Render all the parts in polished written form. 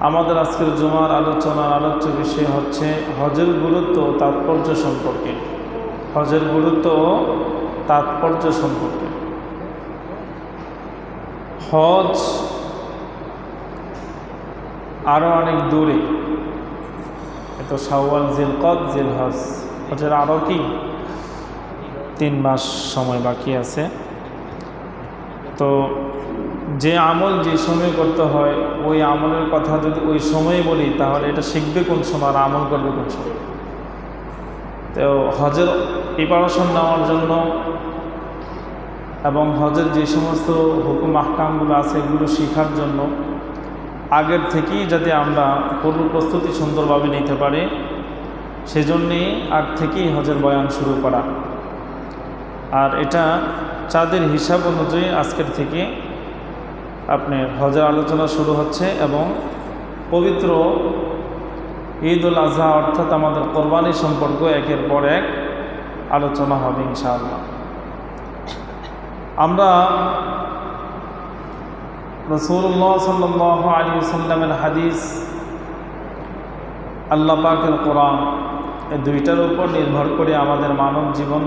আমাদের আজকের জুমার আলোচনার আলোচ্য বিষয় হচ্ছে হজের গুরুত্ব ও তাৎপর্য সম্পর্কে। হজের গুরুত্ব ও তাৎপর্য সম্পর্কে। হজ আরও অনেক দূরে, এত শাওয়াল, জিলকদ, জিলহজ, হজের আরও কি 3 মাস সময় বাকি আছে। তো যে আমল যে সময় করতে হয়, ওই আমলের কথা যদি ওই সময়ে বলি, তাহলে এটা শিখবে কোন সময় আর আমল করবে কোন সময়। তো হজের প্রিপারেশন নেওয়ার জন্য এবং হজের যে সমস্ত হুকুম আহকামগুলো আছে এগুলো শেখার জন্য আগের থেকেই যাতে আমরা পূর্ব প্রস্তুতি সুন্দরভাবে নিতে পারি, সেজন্যেই আগ থেকেই হজের বয়ান শুরু করা। আর এটা চাঁদের হিসাব অনুযায়ী আজকের থেকে আপনার হজের আলোচনা শুরু হচ্ছে এবং পবিত্র ঈদ উল আজহা অর্থাৎ আমাদের কোরবানি সম্পর্ক একের পর এক আলোচনা হবে ইনশাআল্লাহ। আমরা রাসূলুল্লাহ সাল্লাল্লাহু আলাইহি ওয়াসাল্লামের হাদিস, আল্লাহ পাকের কোরআন, এই দুইটার উপর নির্ভর করে আমাদের মানব জীবন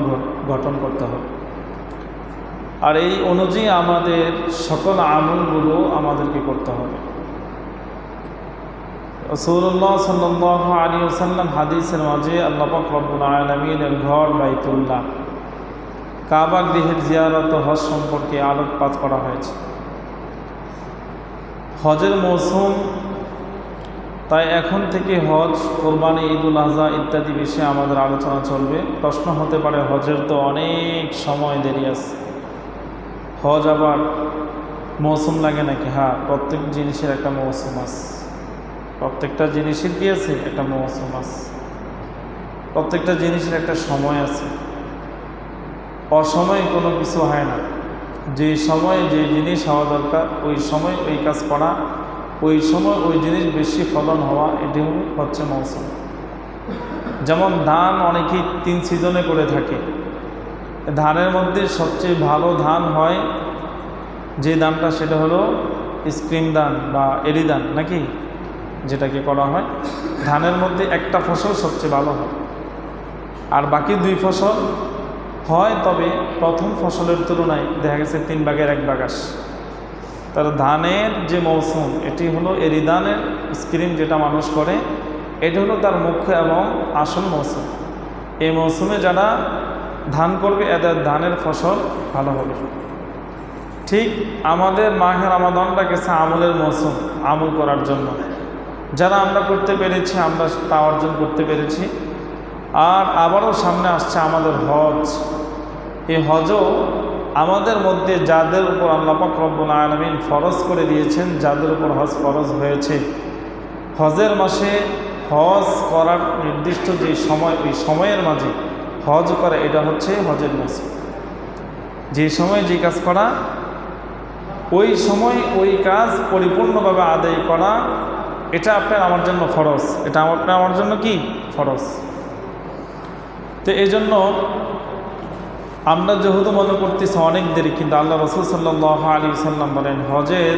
গঠন করতে হবে। আর এই অনুযায়ী আমাদের সকল আমলগুলো আমাদেরকে করতে হবে। রাসূলুল্লাহ সাল্লাল্লাহু আলাইহি ওয়াসাল্লাম হাদিসের মাঝে আল্লাহ পাক রব্বুল আলামিনের ঘর বাইতুল্লাহ, কাবা গৃহের জিয়ারত ও হজ সম্পর্কে আলোকপাত করা হয়েছে। হজের মৌসুম, তাই এখন থেকে হজ, কোরবানি, ঈদ উল আজহা ইত্যাদি বিষয়ে আমাদের আলোচনা চলবে। প্রশ্ন হতে পারে, হজের তো অনেক সময় দেরি আছে, হজ আবার মৌসুম লাগে নাকি? হ্যাঁ, প্রত্যেক জিনিসের একটা মৌসুম আছে। প্রত্যেকটা জিনিসের কি আছে? একটা মৌসুম আছে। প্রত্যেকটা জিনিসের একটা সময় আছে। অসময়ে কোনো কিছু হয় না। যে সময়ে যে জিনিস হওয়া দরকার ওই সময় ওই কাজ করা, ওই সময় ওই জিনিস বেশি ফলন হওয়া, এটি হচ্ছে মৌসুম। যেমন ধান অনেকেই 3 সিজনে করে থাকে। ধানের মধ্যে সবচেয়ে ভালো ধান হয় যে ধানটা, সেটা হলো স্প্রিং ধান বা এরি ধান নাকি, যেটাকে করা হয়। ধানের মধ্যে একটা ফসল সবচেয়ে ভালো হয়, আর বাকি 2 ফসল হয়, তবে প্রথম ফসলের তুলনায় দেখা গেছে 3 ভাগের 1 ভাগ আসে। তার ধানের যে মৌসুম, এটি হলো এরি ধানের স্প্রিং, যেটা মানুষ করে, এটি হলো তার মুখ্য এবং আসল মৌসুম। এই মৌসুমে যারা ধান করবে এদের ধানের ফসল ভালো হবে। ঠিক আমাদের মাহে রমাদানটা গেছে আমলের মৌসুম, আমল করার জন্য। যারা আমরা করতে পেরেছি, আমরা তা অর্জন করতে পেরেছি। আর আবারও সামনে আসছে আমাদের হজ। এই হজও আমাদের মধ্যে যাদের উপর আল্লাহ পাক রব্বুল আলামিন ফরজ করে দিয়েছেন, যাদের উপর হজ ফরজ হয়েছে, হজের মাসে হজ করার নির্দিষ্ট যে সময়, ওই সময়ের মাঝে হজ করা, এটা হচ্ছে হজের মৌসুম। যে সময় যে কাজ করা, ওই সময় ওই কাজ পরিপূর্ণভাবে আদায় করা, এটা আপনার আমার জন্য ফরজ। এটা আমার জন্য কি ফরজ। তো এই জন্য আমরা যেহেতু মনে করতেছি অনেক দেরি, কিন্তু আল্লাহ রাসূল সাল্লাল্লাহু আলাইহি ওয়াসাল্লাম বলেন, হজের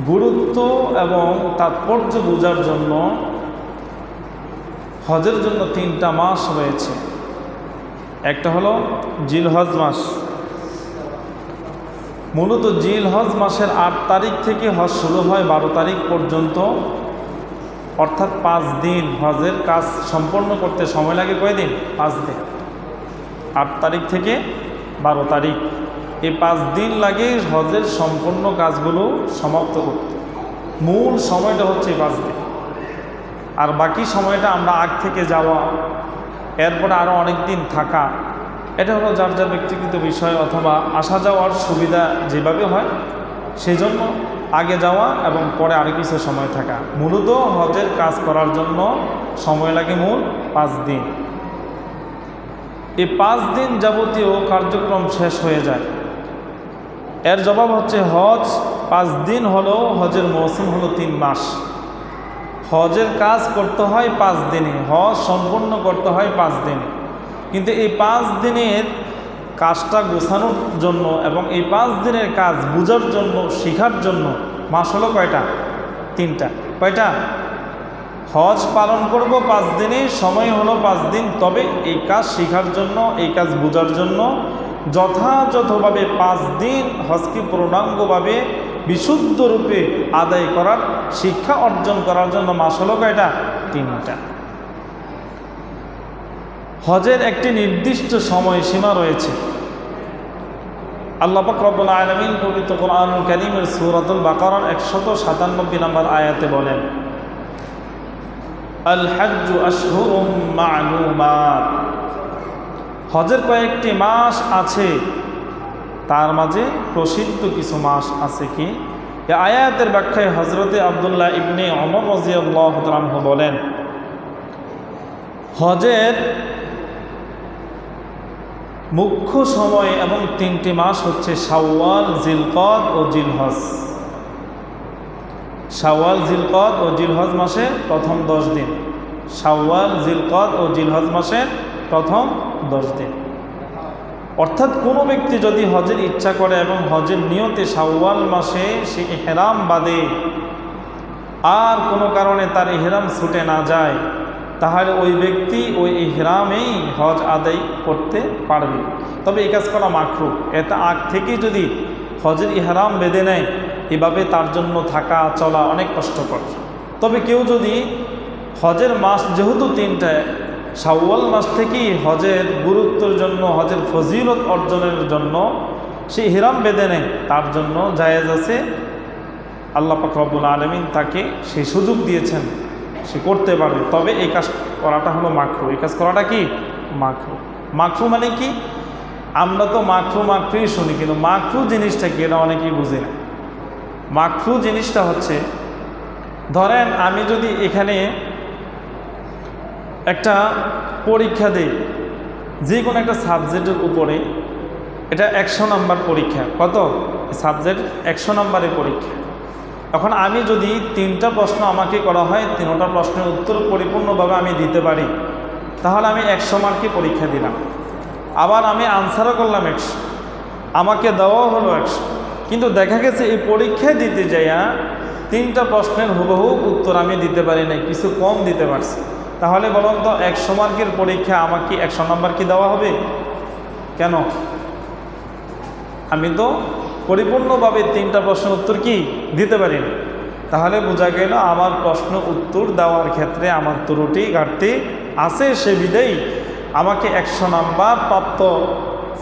গুরুত্ব এবং তাৎপর্য বোঝার জন্য হজের জন্য 3টা মাস রয়েছে। একটা হলো জিলহজ মাস। মূলত জিলহজ মাসের 8 তারিখ থেকে হজ শুরু হয় 12 তারিখ পর্যন্ত, অর্থাৎ 5 দিন। হজের কাজ সম্পন্ন করতে সময় লাগে কয়দিন? 5 দিন। 8 তারিখ থেকে 12 তারিখ, এই 5 দিন লাগে হজের সম্পূর্ণ কাজগুলো সমাপ্ত করতে। মূল সময়টা হচ্ছে 5 দিন। আর বাকি সময়টা আমরা আগ থেকে যাওয়া, এরপরে আরও অনেক দিন থাকা, এটা হলো যার যার ব্যক্তিগত বিষয়, অথবা আসা যাওয়ার সুবিধা যেভাবে হয়, সেই জন্য আগে যাওয়া এবং পরে আরও কিছু সময় থাকা। মূলত হজের কাজ করার জন্য সময় লাগে মূল 5 দিন। এই 5 দিন যাবতীয় কার্যক্রম শেষ হয়ে যায়। এর জবাব হচ্ছে হজ 5 দিন হলো, হজের মৌসুম হলো 3 মাস। হজের কাজ করতে হয় 5 দিনে, হজ সম্পূর্ণ করতে হয় 5 দিনে। কিন্তু এই 5 দিনের কাজটা গোছানোর জন্য এবং এই 5 দিনের কাজ বোঝার জন্য, শেখার জন্য মাস হলো কয়টা? তিনটা। কয়টা? হজ পালন করব 5 দিনে, সময় হলো 5 দিন, তবে এই কাজ শেখার জন্য, এই কাজ বোঝার জন্য যথাযথভাবে 5 দিন হজকে পূর্ণাঙ্গভাবে বিশুদ্ধ রূপে আদায় করার, শিক্ষা অর্জন করার জন্য মাস হলো কয়টা? 3টা। হজের একটি নির্দিষ্ট সময়সীমা রয়েছে। আল্লাহ পাক রব্বুল আলামিন পবিত্র কোরআনুল কারীমের সূরাতুল বাকারার 197 নম্বর আয়াতে বলেন, আল হাজ্জু আশহুরুম মা'লুমাত, হজের কয়েকটি মাস আছে, তার মাঝে প্রসিদ্ধ কিছু মাস আছে। কি? এই আয়াতের ব্যাখ্যায় হযরতে আব্দুল্লাহ ইবনে ওমর রাদিয়াল্লাহু তাআলা আনহু বলেন, হজের মুখ্য সময় এবং 3টি মাস হচ্ছে শাওয়াল, জিলকদ ও জিলহজ। শাওয়াল, জিলকদ ও জিলহজ মাসে প্রথম 10 দিন। শাওয়াল, জিলকদ ও জিলহজ মাসে প্রথম 10 দিন। অর্থাৎ কোনো ব্যক্তি যদি হজের ইচ্ছা করে এবং হজের নিয়তে শাওয়াল মাসে সে ইহরাম বাঁধে, আর কোনো কারণে তার ইহরাম ছুটে না যায়, তাহলে ওই ব্যক্তি ওই ইহরামেই হজ আদায় করতে পারবে। তবে এই কাজ করা মাকরুহ। এটা আগ থেকেই যদি হজের ইহরাম বেঁধে নেয়, এভাবে তার জন্য থাকা চলা অনেক কষ্টকর। তবে কেউ যদি হজের মাস যেহেতু 3টা, শাওয়াল মাস থেকেই হজের গুরুত্বের জন্য, হজের ফজিলত অর্জনের জন্য সে ইহরাম বেঁধে নেয়, তার জন্য জায়েজ আছে। আল্লাহ পাক রব্বুল আলামিন তাকে সেই সুযোগ দিয়েছেন, সে করতে পারবে। তবে এই কাজ করাটা হলো মাকরুহ। এই কাজ করাটা কি? মাকরুহ। মাকরুহ মানে কি? আমরা তো মাকরুহই শুনি, কিন্তু মাকরুহ জিনিসটা কি এটা অনেকেই বুঝে না। মাকরুহ জিনিসটা হচ্ছে, ধরেন আমি যদি এখানে একটা পরীক্ষা দেই, যে কোনো একটা সাবজেক্টের উপরে, এটা 100 নম্বর পরীক্ষা। কত? সাবজেক্ট 100 নম্বরের পরীক্ষা। এখন আমি যদি 3টা প্রশ্ন আমাকে করা হয়, 3টা প্রশ্নের উত্তর পরিপূর্ণভাবে আমি দিতে পারি, তাহলে আমি 100 মার্কে পরীক্ষা দিলাম। আবার আমি আনসারও করলাম 100, আমাকে দেওয়াও হলো 100। কিন্তু দেখা গেছে এই পরীক্ষায় দিতে যাইয়া 3টা প্রশ্নের হুবহু উত্তর আমি দিতে পারি নাই, কিছু কম দিতে পারছি। তাহলে বলুন তো, 100 মার্কের পরীক্ষা আমাকে 100 নম্বর কি দেওয়া হবে? কেন? আমি তো পরিপূর্ণভাবে 3টা প্রশ্নের উত্তর কি দিতে পারি না। তাহলে বোঝা গেল আমার প্রশ্ন উত্তর দেওয়ার ক্ষেত্রে আমার ত্রুটি ঘাটতি আছে, সে বিধেই আমাকে 100 নাম্বার প্রাপ্ত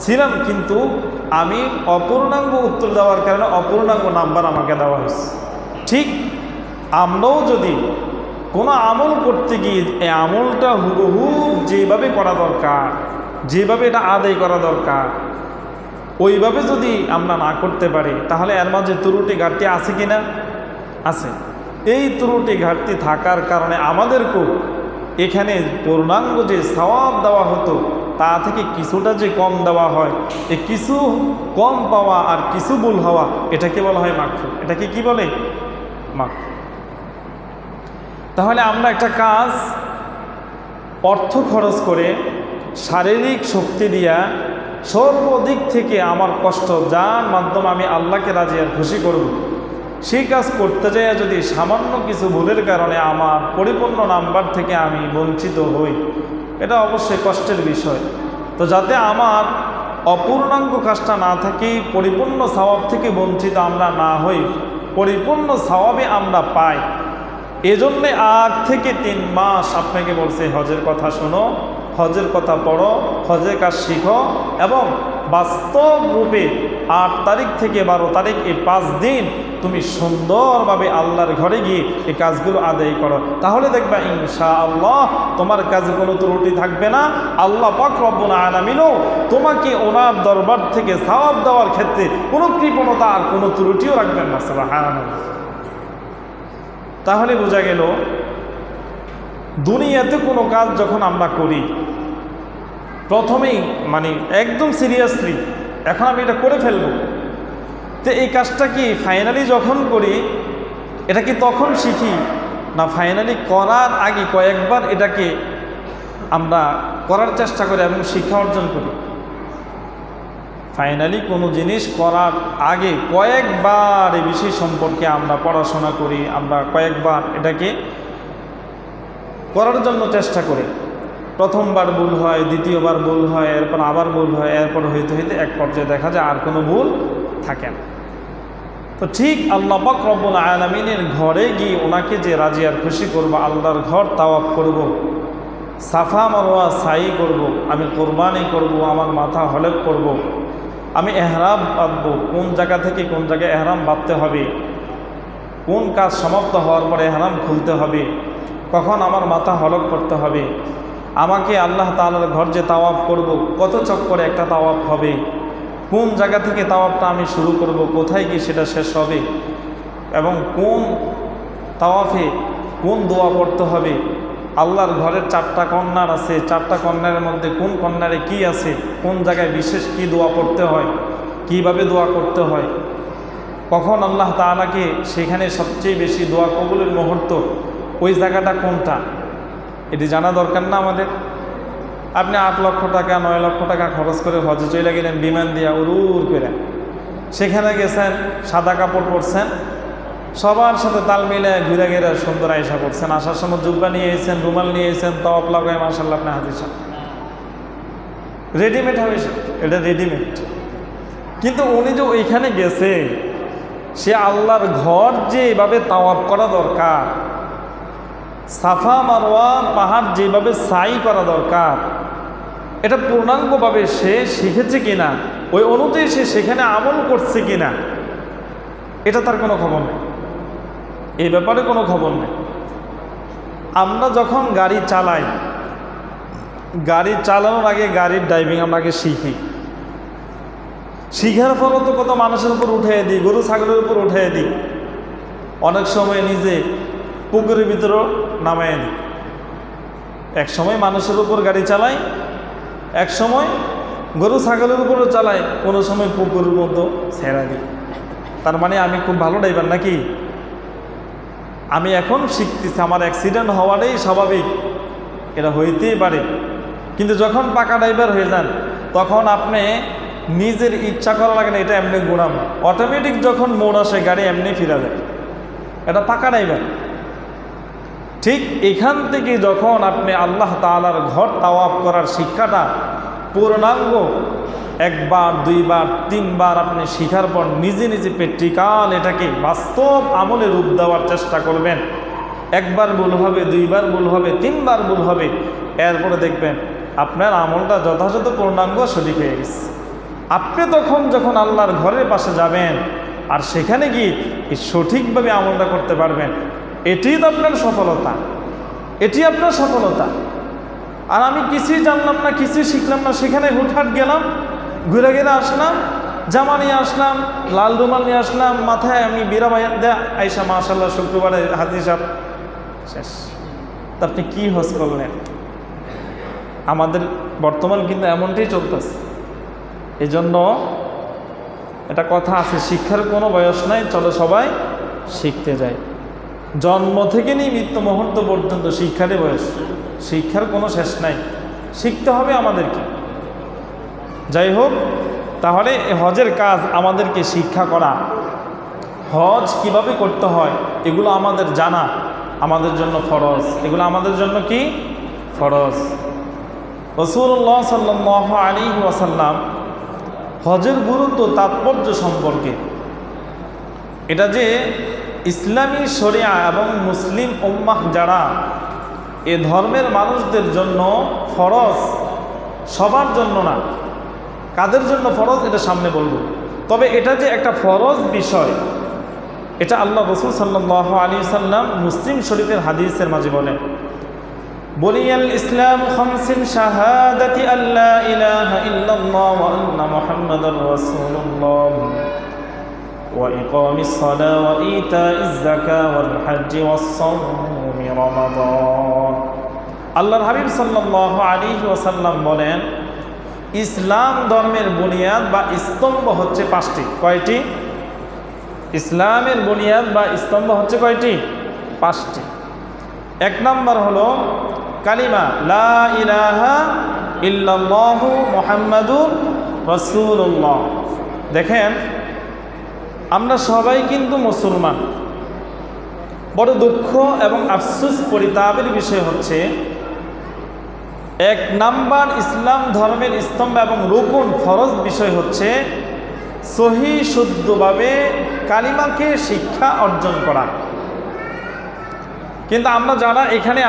ছিলাম, কিন্তু আমি অপূর্ণাঙ্গ উত্তর দেওয়ার কারণে অপূর্ণাঙ্গ নাম্বার আমাকে দেওয়া হয়েছে। ঠিক আমরাও যদি কোনো আমল করতে গিয়ে এই আমলটা হুবহু যেভাবে করা দরকার, যেভাবে এটা আদায় করা দরকার, ওইভাবে যদি আমরা না করতে পারি, তাহলে এর মাঝে ত্রুটি ঘাটতি আছে কি না? আছে। এই ত্রুটি ঘাটতি থাকার কারণে আমাদেরকেও এখানে পূর্ণাঙ্গ যে সওয়াব দেওয়া হতো, তা থেকে কিছুটা যে কম দেওয়া হয়, এই কিছু কম পাওয়া আর কিছু ভুল হওয়া, এটাকে বলা হয় মাকরুহ। এটাকে কি বলে? মাকরুহ। তাহলে আমরা একটা কাজ অর্থ খরচ করে, শারীরিক শক্তি দিয়া, সর্বদিক থেকে আমার কষ্ট যার মাধ্যমে আমি আল্লাহকে রাজি আর খুশি করব, সেই কাজ করতে যাই যদি সামান্য কিছু ভুলের কারণে আমার পরিপূর্ণ নাম্বার থেকে আমি বঞ্চিত হই, এটা অবশ্যই কষ্টের বিষয়। তো যাতে আমার অপূর্ণাঙ্গ কাজটা না থাকে, পরিপূর্ণ সওয়াব থেকে বঞ্চিত আমরা না হই, পরিপূর্ণ সওয়াবে আমরা পাই, এজন্যে আগ থেকে 3 মাস আপনাকে বলছে হজের কথা শোনো, হজের কথা পড়ো, হজের কাজ শিখো, এবং বাস্তব রূপে 8 তারিখ থেকে 12 তারিখ এই 5 দিন তুমি সুন্দরভাবে আল্লাহর ঘরে গিয়ে এই কাজগুলো আদায় করো। তাহলে দেখবা ইনশাআল্লাহ তোমার কাজে কোনো ত্রুটি থাকবে না। আল্লাহ পাক রব্বুল আলামিনও তোমাকে ওনার দরবার থেকে সওয়াব দেওয়ার ক্ষেত্রে কোনো কৃপণতা আর কোনো ত্রুটিও রাখবেন না। সুবহানাল্লাহ। তাহলে বোঝা গেল, দুনিয়াতে কোনো কাজ যখন আমরা করি, প্রথমেই মানে একদম সিরিয়াসলি এখন আমি এটা করে ফেলব, তো এই কাজটা কি ফাইনালি যখন করি, এটা কি তখন শিখি না ফাইনালি করার আগে কয়েকবার এটাকে আমরা করার চেষ্টা করি এবং শিক্ষা অর্জন করি? ফাইনালি কোনো জিনিস করার আগে কয়েকবার এই বিষয় সম্পর্কে আমরা পড়াশোনা করি, আমরা কয়েকবার এটাকে করার জন্য চেষ্টা করি। প্রথমবার ভুল হয়, দ্বিতীয়বার ভুল হয়, এরপর আবার ভুল হয়, এরপর হইতে হইতে এক পর্যায়ে দেখা যায় আর কোনো ভুল থাকে না। তো ঠিক আল্লাহ পাক রব্বুল আলামিনের ঘরে গিয়ে ওনাকে যে রাজি আর খুশি করবো, আল্লাহর ঘর তাওয়াফ করব, সাফা মারওয়া সাই করব, আমি কোরবানি করব, আমার মাথা হলক করব, আমি এহরাম বাঁধব, কোন জায়গা থেকে কোন জায়গায় এহরাম বাঁধতে হবে, কোন কাজ সমাপ্ত হওয়ার পরে এহরাম খুলতে হবে, কখন আমার মাথা হলক করতে হবে, আমাকে আল্লাহ তাআলার ঘর যে তাওয়াফ করব কত চক্করে একটা তাওয়াফ হবে, কোন জায়গা থেকে তাওয়াফটা আমি শুরু করব, কোথায় গিয়ে সেটা শেষ হবে, এবং কোন তাওয়াফে কোন দোয়া পড়তে হবে, আল্লাহর ঘরের 4টা কর্নার আছে, 4টা কর্নারের মধ্যে কোন কর্নারে কি আছে, কোন জায়গায় বিশেষ কি দোয়া পড়তে হয়, কিভাবে দোয়া করতে হয়, কখন আল্লাহ তাআলাকে সেখানে সবচেয়ে বেশি দোয়া কবুলের মুহূর্ত ওই জায়গাটা কোনটা, এটি জানা দরকার না আমাদের? আপনি 8 লক্ষ টাকা 9 লক্ষ টাকা খরচ করে হজে চলে গেলেন বিমান দিয়া উড়ুর করে, সেখানে গেছেন, সাদা কাপড় পরছেন, সবার সাথে তাল মিলে ঘুরে ঘিরে সুন্দর আয়সা করছেন, আসার সময় জুব্বা নিয়ে এসেছেন, রুমাল নিয়ে এসেছেন, তাওয়াফ লাগায় মাশাআল্লাহ আপনি হাজির সাহেব, রেডিমেড হবে, এটা রেডিমেড। কিন্তু উনি যে ওইখানে গেছে, সে আল্লাহর ঘর যে এভাবে তাওয়াফ করা দরকার, সাফা মারওয়া পাহাড় যেভাবে সাই করা দরকার, এটা পূর্ণাঙ্গভাবে সে শিখেছে কিনা, ওই অনুযায়ী সে সেখানে আমল করছে কিনা, এটা তার কোনো খবর নেই, এই ব্যাপারে কোনো খবর নেই। আমরা যখন গাড়ি চালাই, গাড়ি চালানোর আগে গাড়ির ড্রাইভিং আমরা আগে শিখি, শিখার পরও তো কত মানুষের উপর উঠে দিই, গরু ছাগলের উপর উঠে দিই, অনেক সময় নিজে পুকুরের ভিতরেও নামায় দিই। এক সময় মানুষের উপর গাড়ি চালাই, এক সময় গরু ছাগলের উপরও চালাই, কোনো সময় পুকুরের মতো ছেড়া দিই। তার মানে আমি খুব ভালো ড্রাইভার নাকি? আমি এখন শিখতেছি, আমার অ্যাক্সিডেন্ট হওয়াটাই স্বাভাবিক, এটা হইতেই পারে। কিন্তু যখন পাকা ড্রাইভার হয়ে যান, তখন আপনি নিজের ইচ্ছা করা লাগে না, এটা এমনি ঘোরাম, অটোমেটিক যখন মোড় আসে গাড়ি এমনি ফিরা যায়, এটা পাকা ড্রাইভার। ঠিক এখান থেকে যখন আপনি আল্লাহ তাআলার ঘর তাওয়াফ করার শিক্ষাটা পূর্ণাঙ্গ 1 বার 2 বার 3 বার আপনি শিখার পর নিজে নিজে প্র্যাকটিক্যাল এটাকে বাস্তব আমলে রূপ দেওয়ার চেষ্টা করবেন। 1 বার ভুল হবে, 2 বার ভুল হবে, 3 বার ভুল হবে, এরপরে দেখবেন আপনার আমলটা যথাযথ পূর্ণাঙ্গ সঠিক হয়ে গেছে। আপনি যখন আল্লাহর ঘরের পাশে যাবেন আর সেখানে গিয়ে সঠিকভাবে আমলটা করতে পারবেন, এটিই তো আপনার সফলতা, এটি আপনার সফলতা। আর আমি কিছুই জানলাম না, কিছুই শিখলাম না, সেখানে হুটহাট গেলাম, ঘুরে ঘুরে আসলাম, জামা নিয়ে আসলাম, লাল রুমাল নিয়ে আসলাম, মাথায় আমি বিরা বাইয়া দেয়া আইসা মাশাআল্লাহ শুক্রবারে হাজির সাহেব শেষ। তা আপনি কী হজ করলেন? আমাদের বর্তমান কিন্তু এমনটাই চলতেছে। এই জন্য এটা কথা আছে, শিক্ষার কোনো বয়স নাই, চলো সবাই শিখতে যায়। জন্ম থেকে নিয়ে মৃত্যু মুহূর্ত পর্যন্ত শিক্ষারই বয়স, শিক্ষার কোনো শেষ নাই, শিখতে হবে আমাদেরকে। যাই হোক, তাহলে হজের কাজ আমাদেরকে শিক্ষা করা, হজ কিভাবে করতে হয় এগুলো আমাদের জানা আমাদের জন্য ফরজ, এগুলো আমাদের জন্য কি ফরজ। রাসূলুল্লাহ সাল্লাল্লাহু আলাইহি ওয়াসাল্লাম হজের গুরুত্ব তাৎপর্য সম্পর্কে, এটা যে ইসলামী শরিয়া এবং মুসলিম উম্মাহ যারা এ ধর্মের মানুষদের জন্য ফরজ, সবার জন্য না, কাদের জন্য ফরজ এটা সামনে বলব। তবে এটা যে একটা ফরজ বিষয়, এটা আল্লাহ রাসূল সাল্লাল্লাহু আলাইহি সাল্লাম মুসলিম শরীফের হাদিসের মাঝে বলেন, বুনিয়াল ইসলাম খামসিন শাহাদাতি আল্লা ইলাহা ইল্লাল্লাহ ওয়া আন্না মুহাম্মাদার রাসূলুল্লাহ ওয়া ইকামিস সালাহ ওয়া ইতাইজ যাকাহ ওয়াল হজ্জ ওয়াস সাওমি রমাদান। আল্লাহর হাবিব সাল্লাল্লাহু আলাইহি ওয়াসাল্লাম বলেন, ইসলাম ধর্মের বুনিয়াদ বা স্তম্ভ হচ্ছে 5টি। কয়টি? ইসলামের বুনিয়াদ বা স্তম্ভ হচ্ছে কয়টি? 5টি। 1 নম্বর হলো কালিমা লা ইলাহা ইল্লাল্লাহু মুহাম্মাদুর রাসূলুল্লাহ। দেখেন, আমরা সবাই কিন্তু মুসলমান। বড় দুঃখ এবং আফসোস পরিতাপের বিষয় হচ্ছে, এক নাম্বার ইসলাম ধর্মের স্তম্ভ এবং রুকুন ফরজ বিষয় হচ্ছে সহি শুদ্ধভাবে কালিমাকে শিক্ষা অর্জন করা। কিন্তু আমরা যারা এখানে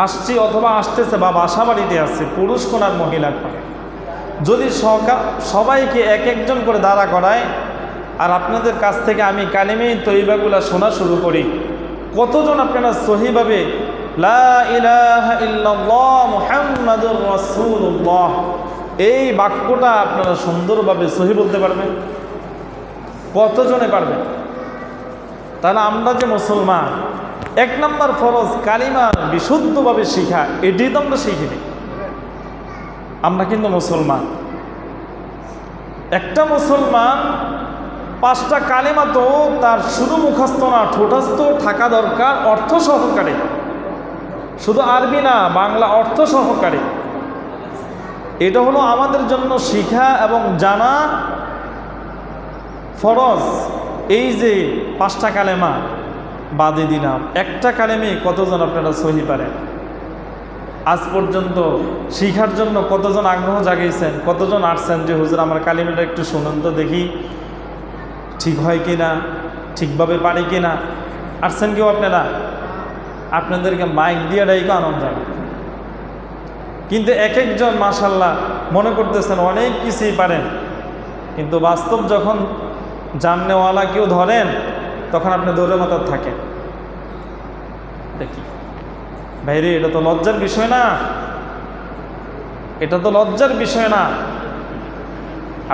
আসছি অথবা আসতেছে বা বাসা বাড়িতে আছে, পুরুষ কোন আর মহিলা কোন, যদি সবাইকে এক একজন করে দাঁড়া করায় আর আপনাদের কাছ থেকে আমি কালিমে তৈবাগুলা শোনা শুরু করি, কতজন আপনারা সহিভাবে লা ইলাহা ইল্লাল্লাহ মুহাম্মাদুর রাসূলুল্লাহ এই বাক্যটা আপনারা সুন্দরভাবে সহি বলতে পারবেন? কতজনে পারবেন? তাহলে আমরা যে মুসলমান, এক নম্বর ফরজ কালিমা বিশুদ্ধভাবে শিখা, এটি তো আমরা শিখিনি। আমরা কিন্তু মুসলমান। একটা মুসলমান 5টা কালিমা তো তার শুধু মুখস্থ না, ঠোঁটস্থ থাকা দরকার, অর্থ সহকারে। শুধু আরবি না, বাংলা অর্থ সহকারে। এটা হলো আমাদের জন্য শিখা এবং জানা ফরজ। এই যে 5টা কালেমা বাদে দিলাম, একটা কালেমে কতজন আপনারা সহি পারেন? আজ পর্যন্ত শিখার জন্য কতজন আগ্রহ জাগিয়েছেন? কতজন আসছেন যে হুজুর আমার কালিমাটা একটু শুনুন তো দেখি ঠিক হয় কি না, ঠিকভাবে পারি কি না? আসছেন কেউ আপনারা? আপনাদেরকে মাইক দিয়ে ডাইকে আনন্দ জানান। কিন্তু এক একজন মাশাআল্লাহ মনে করতেছেন অনেক কিছুই পারেন, কিন্তু বাস্তব যখন জাননেওয়ালা কেউ ধরেন তখন আপনি দৌড়ে মাথার থাকেন। দেখি ভাইরে, এটা তো লজ্জার বিষয় না, এটা তো লজ্জার বিষয় না।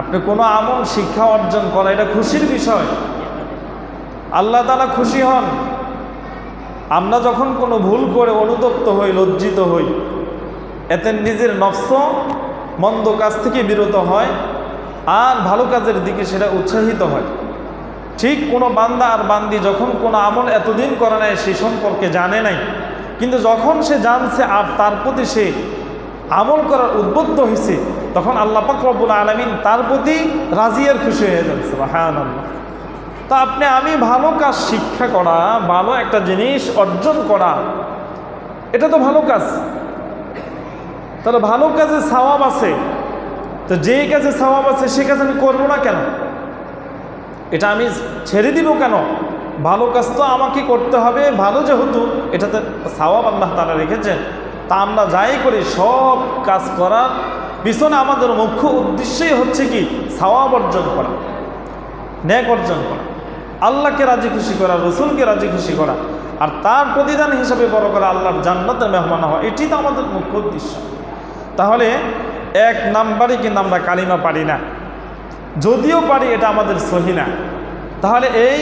আপনি কোনো আমল শিক্ষা অর্জন করা এটা খুশির বিষয়, আল্লাহ তাআলা খুশি হন। আমরা যখন কোনো ভুল করে অনুতপ্ত হই, লজ্জিত হই, এতে নিজের নফস মন্দ কাজ থেকে বিরত হয় আর ভালো কাজের দিকে সেটা উৎসাহিত হয়। ঠিক কোনো বান্দা আর বান্দি যখন কোনো আমল এতদিন করে নাই, সে সম্পর্কে জানে নাই, কিন্তু যখন সে জানছে আর তার প্রতি সে আমল করার উদ্বুদ্ধ হয়েছে, তখন আল্লাহ পাক রব্বুল আলামিন তার প্রতি রাজি আর খুশি হয়ে যাচ্ছে। সুবহানাল্লাহ। তা আমি ভালো কাজ শিক্ষা করা, ভালো একটা জিনিস অর্জন করা, এটা তো ভালো কাজ। তাহলে ভালো কাজে সওয়াব আছে, তো যেই কাজে সওয়াব আছে সে কাজ আমি করবো না কেন? এটা আমি ছেড়ে দিব কেন? ভালো কাজ তো আমাকে করতে হবে। ভালো যেহেতু এটাতে সওয়াব আল্লাহ তাআলা রেখেছেন, তা আমরা যাই করি সব কাজ করার পিছনে আমাদের মুখ্য উদ্দেশ্যই হচ্ছে কি? সওয়াব অর্জন করা, নেক অর্জন করা, আল্লাহকে রাজি খুশি করা, রসুলকে রাজি খুশি করা, আর তার প্রতিদান হিসাবে বড় করা, আল্লাহর জান্নাতের মেহমান হওয়া, এটি তো আমাদের মুখ্য উদ্দেশ্য। তাহলে এক নাম্বারে কিন্তু আমরা কালিমা পারি না, যদিও পারি এটা আমাদের সহি না। তাহলে এই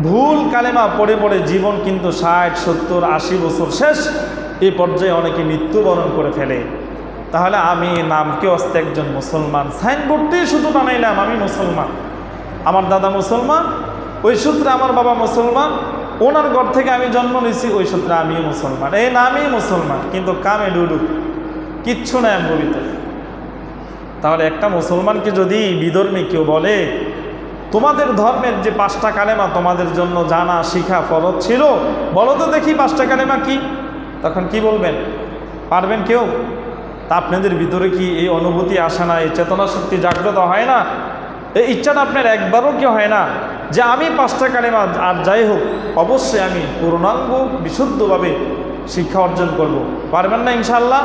ভুল কালেমা পড়ে পড়ে জীবন কিন্তু 60, 70, 80 বছর শেষ, এই পর্যায়ে অনেকে মৃত্যুবরণ করে ফেলে। তাহলে আমি নামকে অস্তে একজন মুসলমান, সাইনবোর্ডটাই শুধু বানাইলাম আমি মুসলমান, আমার দাদা মুসলমান, ওই সূত্রে আমার বাবা মুসলমান, ওনার ঘর থেকে আমি জন্ম নিয়েছি, ওই সূত্রে আমিও মুসলমান, এই নামই মুসলমান, কিন্তু কামে ডুডু কিচ্ছু নাই আমি ভিতরে। তাহলে একটা মুসলমানকে যদি বিধর্মী কেউ বলে তোমাদের ধর্মের যে 5টা কালেমা তোমাদের জন্য জানা শিখা ফরজ ছিল, বলো তো দেখি 5টা কালেমা কি? তখন কি বলবেন? পারবেন কেউ? তা আপনাদের ভিতরে কি এই অনুভূতি আসে না, এই চেতনা শক্তি জাগ্রত হয় না, এই ইচ্ছাটা আপনার একবারও কি হয় না যে আমি 5টা কালেমা আর যাই হোক অবশ্যই আমি পূর্ণাঙ্গ বিশুদ্ধভাবে শিক্ষা অর্জন করব? পারবেন না ইনশাআল্লাহ?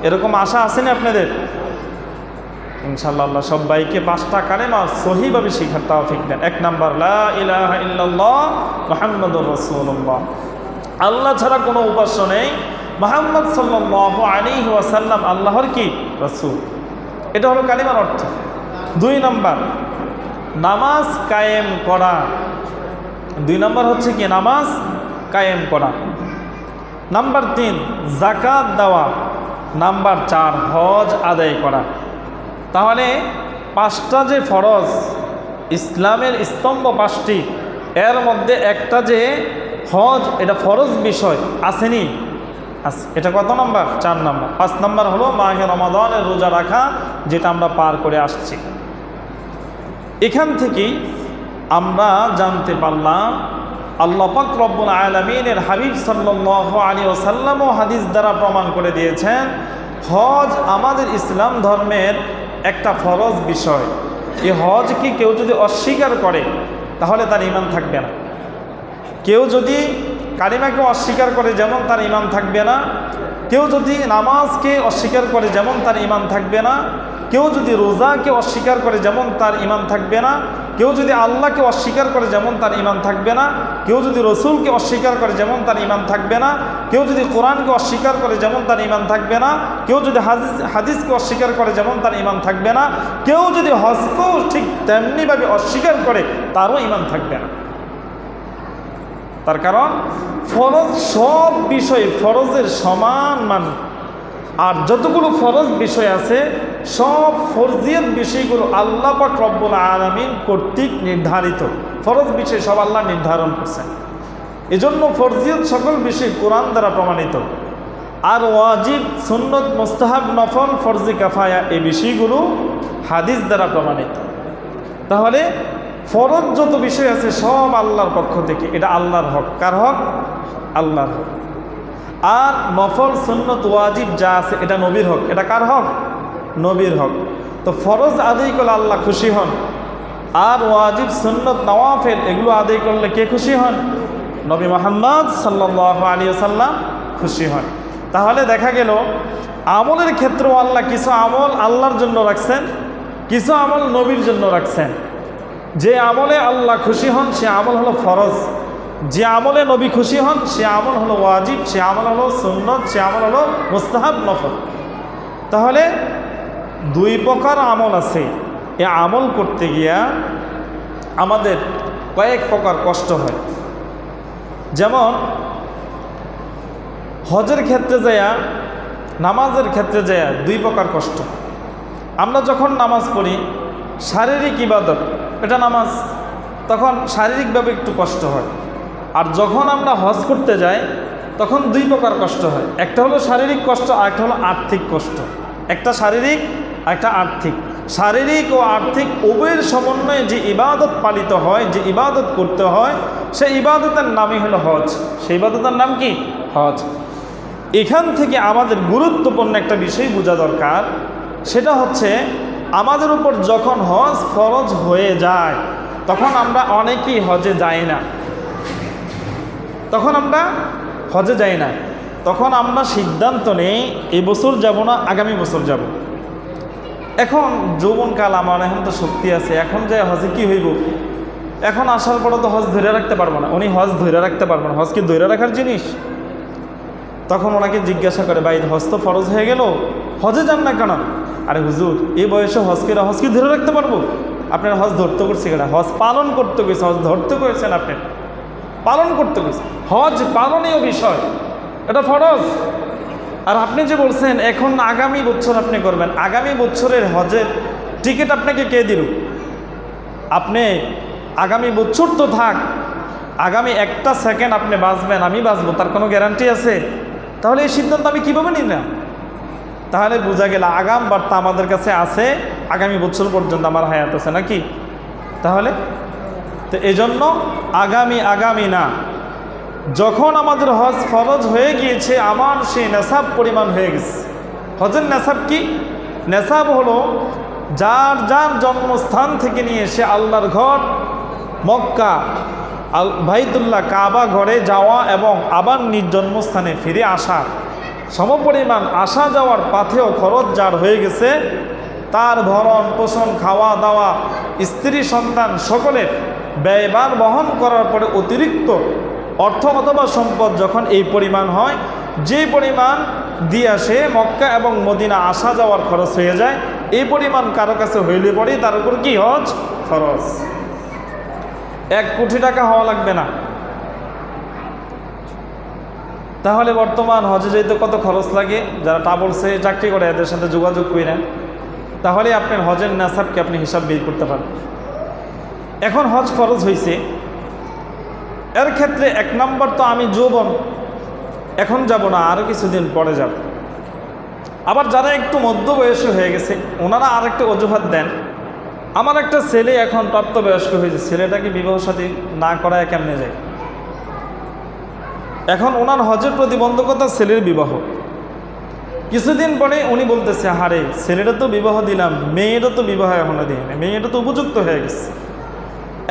এরকম আশা আসেনি আপনাদের? ইনশাআল্লাহ আল্লাহ সবাইকে 5টা কালেমা সহিভাবে শিখার তৌফিক দেন। 1 নাম্বার, লা ইলাহা ইল্লাল্লাহ মুহাম্মাদুর রাসূলুল্লাহ, আল্লাহ ছাড়া কোনো উপাস্য নেই, মুহাম্মদ সাল্লাল্লাহু আলাইহি ওয়াসাল্লাম আল্লাহর কি রাসূল। এটা হলো কালিমার অর্থ। 2 নাম্বার, নামাজ কায়েম করা। 2 নাম্বার হচ্ছে কি? নামাজ কায়েম করা। নাম্বার 3, যাকাত দেওয়া। নাম্বার 4, হজ আদায় করা। তাহলে 5টা যে ফরজ, ইসলামের স্তম্ভ 5টি, এর মধ্যে একটা যে হজ, এটা ফরজ বিষয় আসেনি, আচ্ছা, এটা কত নম্বর? 4 নম্বর। 5 নম্বর হলো মাহে রমাদানের রোজা রাখা, যেটা আমরা পার করে আসছি। এখান থেকেই আমরা জানতে পারলাম আল্লাহ পাক রব্বুল আলামিনের হাবিব সাল্লাল্লাহু আলাইহি ওয়াসাল্লামও হাদিস দ্বারা প্রমাণ করে দিয়েছেন, হজ আমাদের ইসলাম ধর্মের একটা ফরজ বিষয়। এই হজকে কেউ যদি অস্বীকার করে তাহলে তার ঈমান থাকবে না। কেউ যদি কালিমাকে অস্বীকার করে যেমন তার ঈমান থাকবে না, কেউ যদি নামাজকে অস্বীকার করে যেমন তার ঈমান থাকবে না, কেউ যদি রোজাকে অস্বীকার করে যেমন তার ঈমান থাকবে না, কেউ যদি আল্লাহকে অস্বীকার করে যেমন তার ঈমান থাকবে না, কেউ যদি রসুলকে অস্বীকার করে যেমন তার ঈমান থাকবে না, কেউ যদি কোরআনকে অস্বীকার করে যেমন তার ঈমান থাকবে না, কেউ যদি হাদিসকে অস্বীকার করে যেমন তার ঈমান থাকবে না, কেউ যদি হজকেও ঠিক তেমনিভাবে অস্বীকার করে তারও ঈমান থাকবে না। তার কারণ ফরজ সব বিষয় ফরজের সমান মান, আর যতগুলো ফরজ বিষয় আছে সব ফরজিয়ত বিষয়গুলো আল্লাহ পাক রব্বুল আলামিন কর্তৃক নির্ধারিত। ফরজ বিষয় সব আল্লাহ নির্ধারণ করছেন, এজন্য ফরজিয়ত সকল বিষয় কোরআন দ্বারা প্রমাণিত। আর ওয়াজিব, সুন্নত, মুস্তাহাব, নফল, ফরজি কাফায়া এই বিষয়গুলো হাদিস দ্বারা প্রমাণিত। তাহলে ফরজ যত বিষয় আছে সব আল্লাহর পক্ষ থেকে, এটা আল্লাহর হক। কার হক? আল্লাহর হক। আর নফল, সুন্নত, ওয়াজিব যা আছে এটা নবীর হক। এটা কার হক? নবীর হক। তো ফরজ আদায় করলে আল্লাহ খুশি হন, আর ওয়াজিব, সুন্নত, নওয়াফিল এগুলো আদায় করলে কে খুশি হন? নবী মুহাম্মদ সাল্লাল্লাহু আলাইহি ওয়াসাল্লাম খুশি হন। তাহলে দেখা গেল আমলের ক্ষেত্রেও আল্লাহ কিছু আমল আল্লাহর জন্য রাখছেন, কিছু আমল নবীর জন্য রাখছেন। যে আমলে আল্লাহ খুশি হন সে আমল হলো ফরজ, যে আমলে নবী খুশি হন সে আমল হলো ওয়াজিব, সে আমল হলো সুন্নত, সে আমল হলো মুস্তাহাব, নফল। তাহলে 2 প্রকার আমল আছে। এ আমল করতে গিয়া আমাদের কয়েক প্রকার কষ্ট হয়। যেমন হজের ক্ষেত্রে যায়া, নামাজের ক্ষেত্রে যায়া 2 প্রকার কষ্ট। আমরা যখন নামাজ পড়ি শারীরিক ইবাদত, এটা নামাজ, তখন শারীরিকভাবে একটু কষ্ট হয়। আর যখন আমরা হজ করতে যাই তখন 2 প্রকার কষ্ট হয়। একটা হলো শারীরিক কষ্ট, আর একটা হলো আর্থিক কষ্ট। একটা শারীরিক, একটা আর্থিক। শারীরিক ও আর্থিক উভয়ের সমন্বয়ে যে ইবাদত পালিত হয়, যে ইবাদত করতে হয়, সেই ইবাদতের নামই হলো হজ। সেই ইবাদতের নাম কি? হজ। এখান থেকে আমাদের গুরুত্বপূর্ণ একটা বিষয় বোঝা দরকার, সেটা হচ্ছে আমাদের উপর যখন হজ ফরজ হয়ে যায় তখন আমরা অনেকেই হজে যাই না। তখন আমরা হজে যাই না, তখন আমরা সিদ্ধান্ত নেই এই বছর যাব না, আগামী বছর যাব। এখন যৌবনকাল, আমার এখন তো শক্তি আছে, এখন যে হজে কি হইব, এখন আসার পরে তো হজ ধরে রাখতে পারবো না। উনি হজ ধরে রাখতে পারবো না, হজ কি ধরে রাখার জিনিস? তখন ওনাকে জিজ্ঞাসা করে, ভাই হজ তো ফরজ হয়ে গেল, হজে যান না কেন? আরে হুজুর, এই বয়সে হজ কি ধরে রাখতে পারবো? আপনার হজ ধরতে করছে কেন? হজ পালন করতে গেছে, হজ ধরতে করেছেন আপনি, পালন করতে গেছে। হজ পালনীয় বিষয়, এটা ফরজ। আর আপনি যে বলছেন এখন আগামী বছর আপনি করবেন, আগামী বছরের হজের টিকিট আপনাকে কে দিল? আপনি আগামী বছর তো থাক, আগামী একটা সেকেন্ড আপনি বাঁচবেন, আমি বাঁচবো, তার কোনো গ্যারান্টি আছে? তাহলে এই সিদ্ধান্ত আমি কীভাবে নিলাম? তাহলে বোঝা গেল আগাম বার্তা আমাদের কাছে আছে, আগামী বছর পর্যন্ত আমার হায়াত আছে নাকি? তাহলে তো এজন্য আগামী না, যখন আমাদের হজ ফরজ হয়ে গিয়েছে, আমার সেই নেশাব পরিমাণ হয়ে গেছে। হজের নেশাব কি? নেশাব হলো যার যার জন্মস্থান থেকে নিয়ে সে আল্লাহর ঘর মক্কা বাইতুল্লাহ কাবা ঘরে যাওয়া এবং আবার নিজ জন্মস্থানে ফিরে আসা সমপরিমাণ আসা যাওয়ার পাথেও খরচ যার হয়ে গেছে, তার ভরণ পোষণ, খাওয়া দাওয়া, স্ত্রী সন্তান সকলের ব্যয়ভার বহন করার পরে অতিরিক্ত অর্থ অথবা সম্পদ যখন এই পরিমাণ হয়, যে পরিমাণ দিয়ে সে মক্কা এবং মদিনা আসা যাওয়ার খরচ হয়ে যায়, এই পরিমাণ কারো কাছে হইলে পরে তার উপর কি হজ ফরজ। 1 কোটি টাকা হওয়া লাগবে না। তাহলে বর্তমান হজে যেতে কত খরচ লাগে? যারা ট্রাভেলসে চাকরি করে এদের সাথে যোগাযোগ করেন, তাহলে আপনার হজের নেশাবকে আপনি হিসাব বের করতে পারেন। এখন হজ ফরজ হয়েছে, এর ক্ষেত্রে 1 নম্বর তো আমি যৌবন, এখন যাব না, আরও কিছুদিন পরে যাব। আবার যারা একটু মধ্যবয়সী হয়ে গেছে ওনারা আরেকটা অজুহাত দেন, আমার একটা ছেলে এখন প্রাপ্তবয়স্ক হয়েছে, ছেলেটাকে বিবাহ সাথী না করায় কেমনে যায়। এখন ওনার হজের প্রতিবন্ধকতা ছেলের বিবাহ। কিছুদিন পরে উনি বলতেছে, হারে ছেলেটা তো বিবাহ দিলাম, মেয়েটা তো বিবাহ এখনো দিই না, মেয়েটা তো উপযুক্ত হয়ে গেছে,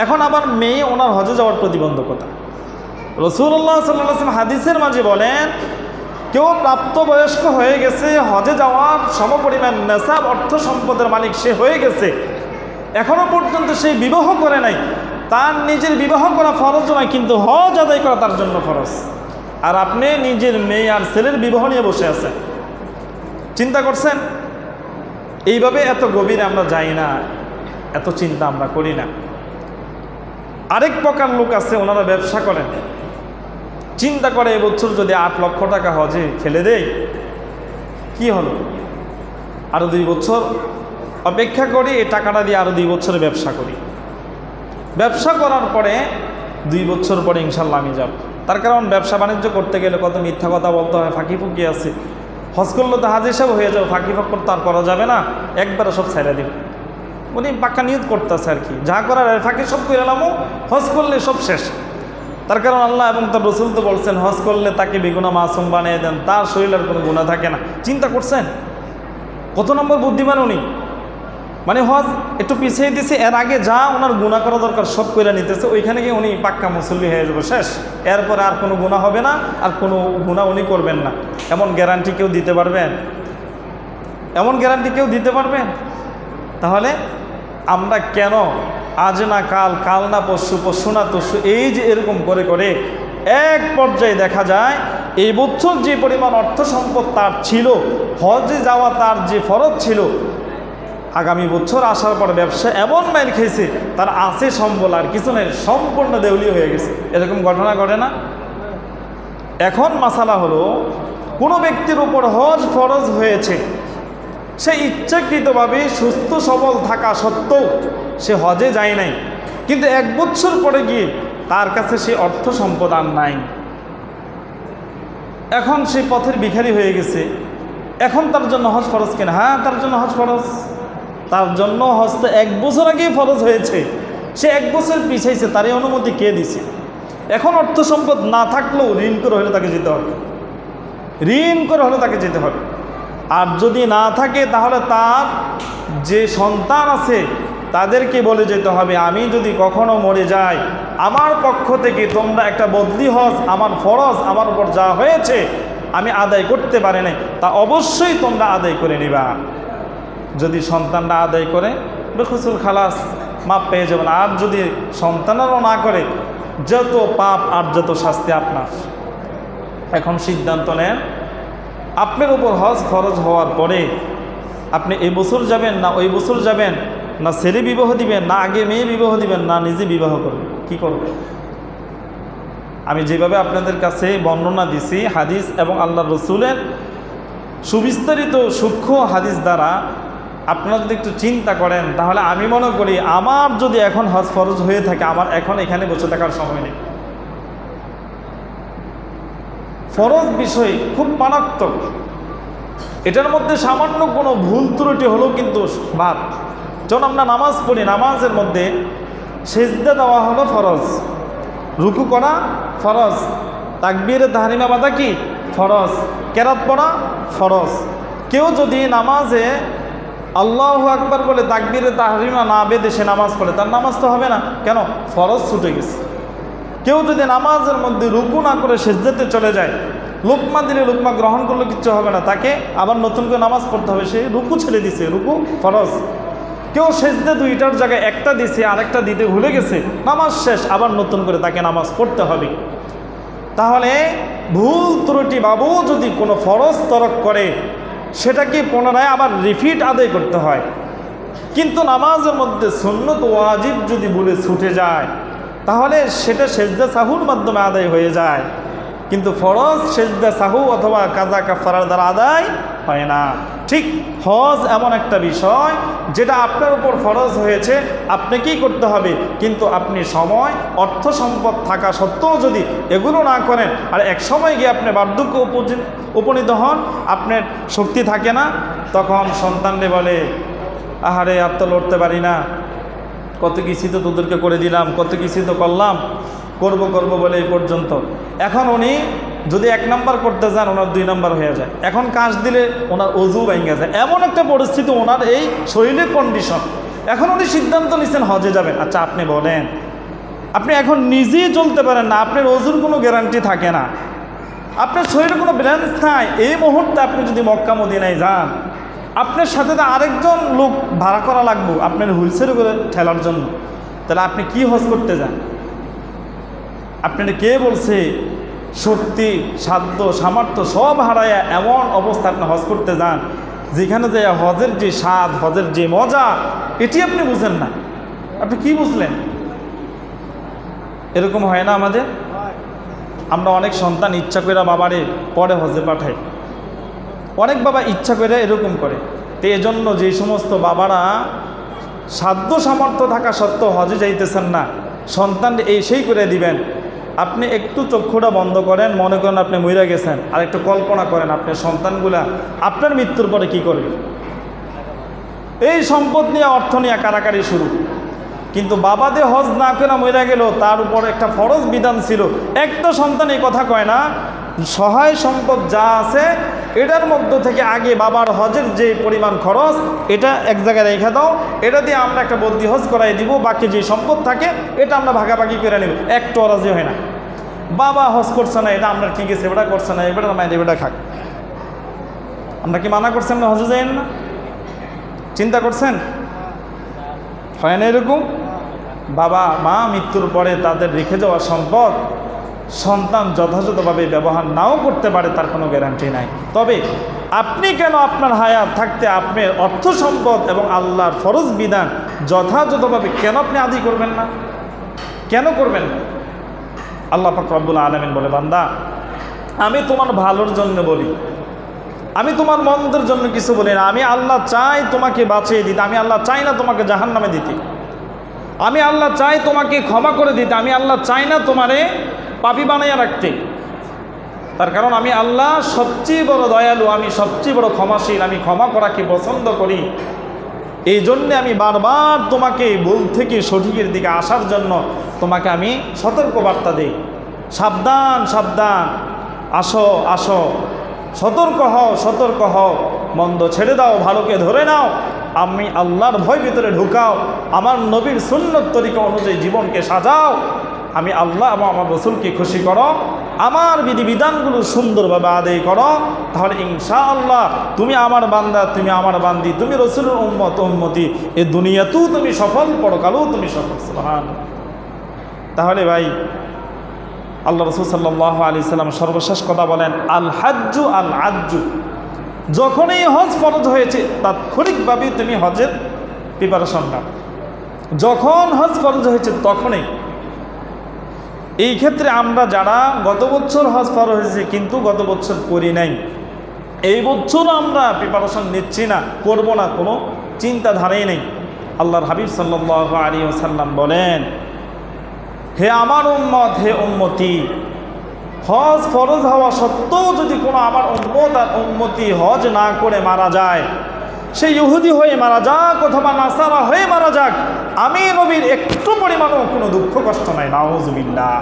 এখন আবার মেয়ে ওনার হজে যাওয়ার প্রতিবন্ধকতা। রাসূলুল্লাহ সাল্লাল্লাহু আলাইহি ওয়াসাল্লাম হাদিসের মাঝে বলেন, কেউ প্রাপ্তবয়স্ক হয়ে গেছে, হজে যাওয়ার সমপরিমাণ নেসাব অর্থ সম্পদের মালিক সে হয়ে গেছে, এখনো পর্যন্ত সে বিবাহ করে নাই, তার নিজের বিবাহ করা ফরজ নয়, কিন্তু হজ আদায় করা তার জন্য ফরজ। আর আপনি নিজের মেয়ে আর ছেলের বিবাহ নিয়ে বসে আছেন, চিন্তা করছেন? এইভাবে এত গভীরে আমরা যাই না, এত চিন্তা আমরা করি না। আরেক প্রকার লোক আছে, ওনারা ব্যবসা করেন, চিন্তা করে এবছর যদি 8 লক্ষ টাকা হজে ফেলে দেয় কি হলো, আরও 2 বছর অপেক্ষা করি, এই টাকাটা দিয়ে আরও 2 বছরে ব্যবসা করি, ব্যবসা করার পরে 2 বছর পরে ইনশাল্লাহ আমি যাব। তার কারণ ব্যবসা বাণিজ্য করতে গেলে কত মিথ্যা কথা বলতে হয়, ফাঁকি ফুঁকি আছে। হজ করলে তো হাজ হিসাব হয়ে যাবে, ফাঁকি ফাঁক করতে আর করা যাবে না, একবারে সব ছেড়ে দিব। উনি পাক্কা নিয়ত করতেছে আর কি, যা করার ফাঁকি সব করে এলামও, হজ করলে সব শেষ। তার কারণ আল্লাহ এবং তার রসুল তো বলছেন, হজ করলে তাকে বেগুনা মাসুম বানিয়ে দেন, তার শরীরের কোনো গুনাহ থাকে না। চিন্তা করছেন কত নম্বর বুদ্ধিমান উনি? মানে হজ একটু পিছিয়ে দিছে, এর আগে যা ওনার গুনাহ করা দরকার সব করে নিতেছে, ওইখানে গিয়ে উনি পাক্কা মুসল্লি হয়ে যাবে, শেষ। এরপরে আর কোনো গুনাহ হবে না, আর কোনো গুনাহ উনি করবেন না। এমন গ্যারান্টি কেউ দিতে পারবেন? এমন গ্যারান্টি কেউ দিতে পারবেন? তাহলে আমরা কেন আজ না কাল, কাল না পরশু, পরশু না তরশু, এই যে এরকম করে করে এক পর্যায়ে দেখা যায় এই বছর যে পরিমাণ অর্থ সম্পদ তার ছিল, হজে যাওয়া তার যে ফরজ ছিল, আগামী বছর আসার পর ব্যবসা এমন মাইল খেয়েছে, তার আছে সম্বল আর কিছু নেই, সম্পূর্ণ দেউলিয়া হয়ে গেছে। এরকম ঘটনা ঘটে না? এখন মাসালা হলো, কোনো ব্যক্তির উপর হজ ফরজ হয়েছে, সে ইচ্ছাকৃতভাবে সুস্থ সবল থাকা সত্ত্বেও সে হজে যায় নাই, কিন্তু 1 বছর পরে গিয়ে তার কাছে সে অর্থ সম্পদ আর নাই, এখন সে পথের ভিখারি হয়ে গেছে। এখন তার জন্য হজ ফরজ কেনা? হ্যাঁ, তার জন্য হজ ফরজ। তার জন্য হজ তো 1 বছর আগেই ফরজ হয়েছে, সে 1 বছর পিছাইছে, তার এই অনুমতি কে দিছে? এখন অর্থ সম্পদ না থাকলেও ঋণ করে হলে তাকে যেতে হবে, ঋণ করে হলে তাকে যেতে হবে। আর যদি না থাকে তাহলে তার যে সন্তান আছে তাদেরকে বলে যেতে হবে, আমি যদি কখনো মরে যাই, আমার পক্ষ থেকে তোমরা একটা বদলি হজ, আমার ফরজ আমার উপর যা হয়েছে আমি আদায় করতে পারি নাই, তা অবশ্যই তোমরা আদায় করে নিবা। যদি সন্তানরা আদায় করে বেখুসুল খালাস, মাপ পেয়ে যাবেন। আর যদি সন্তানেরও না করে, যত পাপ আর যত শাস্তি আপনার। এখন সিদ্ধান্ত নেন, আপনার উপর হজ ফরজ হওয়ার পরে আপনি এই বছর যাবেন না ওই বছর যাবেন, না ছেলে বিবাহ দিবেন, না আগে মেয়ে বিবাহ দিবেন, না নিজে বিবাহ করবেন, কি করবেন? আমি যেভাবে আপনাদের কাছে বর্ণনা দিছি হাদিস এবং আল্লাহ রসুলের সুবিস্তারিত সূক্ষ্ম হাদিস দ্বারা, আপনারা যদি একটু চিন্তা করেন, তাহলে আমি মনে করি আমার যদি এখন হজ ফরজ হয়ে থাকে, আমার এখন এখানে বসে থাকার সময় নেই। ফরজ বিষয় খুব মারাত্মক, এটার মধ্যে সামান্য কোনো ভুল ত্রুটি হলেও কিন্তু বাদ। যখন আমরা নামাজ পড়ি, নামাজের মধ্যে সেজদা দেওয়া হলো ফরজ, রুকু করা ফরজ, তাকবীরে তাহরিমা বাঁধা কি ফরজ, কেরাত পড়া ফরজ। কেউ যদি নামাজে আল্লাহু আকবার বলে তাকবীরে তাহরিমা না বেঁধে সে নামাজ পড়ে, তার নামাজ তো হবে না। কেন? ফরজ ছুটে গেছে। কেউ যদি নামাজের মধ্যে রুকু না করে সেজদাতে চলে যায়, লুকমা দিলে লুকমা গ্রহণ করলে কিচ্ছু হবে না, তাকে আবার নতুন করে নামাজ পড়তে হবে, সে রুকু ছেড়ে দিছে, রুকু ফরজ। কেউ সেজদা 2টার জায়গায় 1টা দিছে, আরেকটা দিতে ভুলে গেছে, নামাজ শেষ, আবার নতুন করে তাকে নামাজ পড়তে হবে। তাহলে ভুল ত্রুটি বাবু যদি কোনো ফরজ তরক করে, সেটাকে পুনরায় আবার রিপিট আদায় করতে হয়। কিন্তু নামাজের মধ্যে সুন্নত ওয়াজিব যদি ভুলে ছুটে যায়, তাহলে সেটা সেজদা সাহুর মাধ্যমে আদায় হয়ে যায়, কিন্তু ফরজ সেজদা সাহু অথবা কাজা কাফারার দ্বারা আদায় হয় না। ঠিক হজ এমন একটা বিষয় যেটা আপনার উপর ফরজ হয়েছে, আপনাকেই করতে হবে, কিন্তু আপনি সময় অর্থ সম্পদ থাকা সত্ত্বেও যদি এগুলো না করেন, আর এক সময় গিয়ে আপনি বার্ধক্য উপনীত হন, আপনার শক্তি থাকে না, তখন সন্তানরে বলে আহারে আর তো লড়তে পারি না, কত কিছু তো তোদেরকে করে দিলাম, কত কিছু তো করলাম, করব বলে এই পর্যন্ত। এখন উনি যদি 1 নাম্বার করতে যান, ওনার 2 নাম্বার হয়ে যায়। এখন কাজ দিলে ওনার অজু ভেঙে যায়, এমন একটা পরিস্থিতি ওনার এই শরীরের কন্ডিশন। এখন উনি সিদ্ধান্ত নিচ্ছেন হজে যাবেন। আচ্ছা আপনি বলেন, আপনি এখন নিজেই চলতে পারেন না, আপনার অজুর কোনো গ্যারান্টি থাকে না, আপনার শরীরে কোনো ব্যালেন্স নাই, এই মুহূর্তে আপনি যদি মক্কা মদিনায় যান, আপনার সাথে তো আরেকজন লোক ভাড়া করা লাগবে আপনার হুইলচেয়ারে করে ঠেলার জন্য, তাহলে আপনি কি হজ করতে যান? আপনারা কে বলছে শক্তি সাধ্য সামর্থ্য সব হারাইয়া এমন অবস্থা আপনি হজ করতে যান, যেখানে যে হজের যে স্বাদ, হজের যে মজা, এটি আপনি বুঝেন না? আপনি কি বুঝলেন? এরকম হয় না আমাদের? আমরা অনেক সন্তান ইচ্ছা করে বাবারে পরে হজে পাঠাই, অনেক বাবা ইচ্ছা করে এরকম করে। তো এজন্য যে সমস্ত বাবারা সাধ্য সামর্থ্য থাকা সত্ত্বেও হজে যাইতেছেন না, সন্তান সেই করে দিবেন। আপনি একটু চক্ষুটা বন্ধ করেন, মনে করেন আপনি মরে গেছেন, আর একটু কল্পনা করেন আপনার সন্তানগুলা আপনার মৃত্যুর পরে কি করবে। এই সম্পদ নিয়ে অর্থ নিয়ে কারাকারি শুরু। কিন্তু বাবাদের হজ না করে মরে গেল, তার উপর একটা ফরজ বিধান ছিল। একটা সন্তান এই কথা কয় না, সহায় সম্পদ যা আছে এটার মধ্য থেকে আগে বাবার হজের যে পরিমাণ খরচ, এটা এক জায়গায় রেখে দাও, এটা দিয়ে আমরা একটা বদ্যি হজ করাই দিব, বাকি যে সম্পদ থাকে এটা আমরা ভাগাভাগি করে নেব। একটু রাজি হয় না, বাবা হজ করছে না, এটা আমরা ঠিক আছে, এবার করছে না, এবার মায়ের এবার খাক। আমরা কি মানা করছেন না হজে যাইন না? চিন্তা করছেন? হয় না এরকম? বাবা মা মৃত্যুর পরে তাদের রেখে যাওয়া সম্পদ সন্তান যথাযথভাবে ব্যবহার নাও করতে পারে, তার কোনো গ্যারান্টি নাই। তবে আপনি কেন আপনার হায়াত থাকতে আপনার অর্থ সম্পদ এবং আল্লাহর ফরজ বিধান যথাযথভাবে কেন আপনি আদায় করবেন না? কেন করবেন না? আল্লাহ পাক রব্বুল আলামিন বলে, বান্দা আমি তোমার ভালোর জন্য বলি, আমি তোমার মন্দের জন্য কিছু বলি না। আমি আল্লাহ চাই তোমাকে বাঁচিয়ে দিতে, আমি আল্লাহ চাই না তোমাকে জাহান্নামে দিতে, আমি আল্লাহ চাই তোমাকে ক্ষমা করে দিতে, আমি আল্লাহ চাই না তোমারে পাপী বানাইয়া রাখতে। তার কারণ আমি আল্লাহ সবচেয়ে বড় দয়ালু, আমি সবচেয়ে বড় ক্ষমাশীল, আমি ক্ষমা করাকে পছন্দ করি। এই জন্যে আমি বারবার তোমাকে ভুল থেকে সঠিকের দিকে আসার জন্য তোমাকে আমি সতর্ক বার্তা দিই, সাবধান সাবধান, আসো আসো, সতর্ক হও, মন্দ ছেড়ে দাও, ভালোকে ধরে নাও, আমি আল্লাহর ভয় ভিতরে ঢুকাও, আমার নবীর সুন্নত তরিকা অনুযায়ী জীবনকে সাজাও, আমি আল্লাহ এবং আমার রসুলকে খুশি করো, আমার বিধিবিধানগুলো সুন্দরভাবে আদায় করো, তাহলে ইনশাআল্লাহ তুমি আমার বান্দা, তুমি আমার বান্দি, তুমি রসুলের উম্মতি, এই দুনিয়াতেও তুমি সফল, পরকালেও তুমি সফল। সুবহানাল্লাহ। তাহলে ভাই আল্লাহ রসুল সাল্লাল্লাহু আলাইহি সাল্লাম সর্বশেষ কথা বলেন, আল হাজ্জু আল আজ্জু, যখনই হজ ফরজ হয়েছে তাৎক্ষণিকভাবেই তুমি হজের প্রিপারেশন নাও। যখন হজ ফরজ হয়েছে তখনই। এই ক্ষেত্রে আমরা যারা গত বছর হজ ফরজ হয়েছে কিন্তু গত বছর করি নাই, এই বছর আমরা প্রিপারেশন নিচ্ছি না, করব না, কোনো চিন্তাধারাই নেই। আল্লাহর হাবিব সাল্লাল্লাহু আলাইহি ওয়াসাল্লাম বলেন, হে আমার উম্মত, হে উম্মতি, হজ ফরজ হওয়া সত্ত্বেও যদি কোনো আমার উম্মত আর উম্মতি হজ না করে মারা যায়, সে ইহুদি হয়ে মারা যাক অথবা নাসারা হয়ে মারা যাক, আমি নবীর একটু পরিমাণও কোনো দুঃখ কষ্ট নাই। নাউজুবিল্লাহ।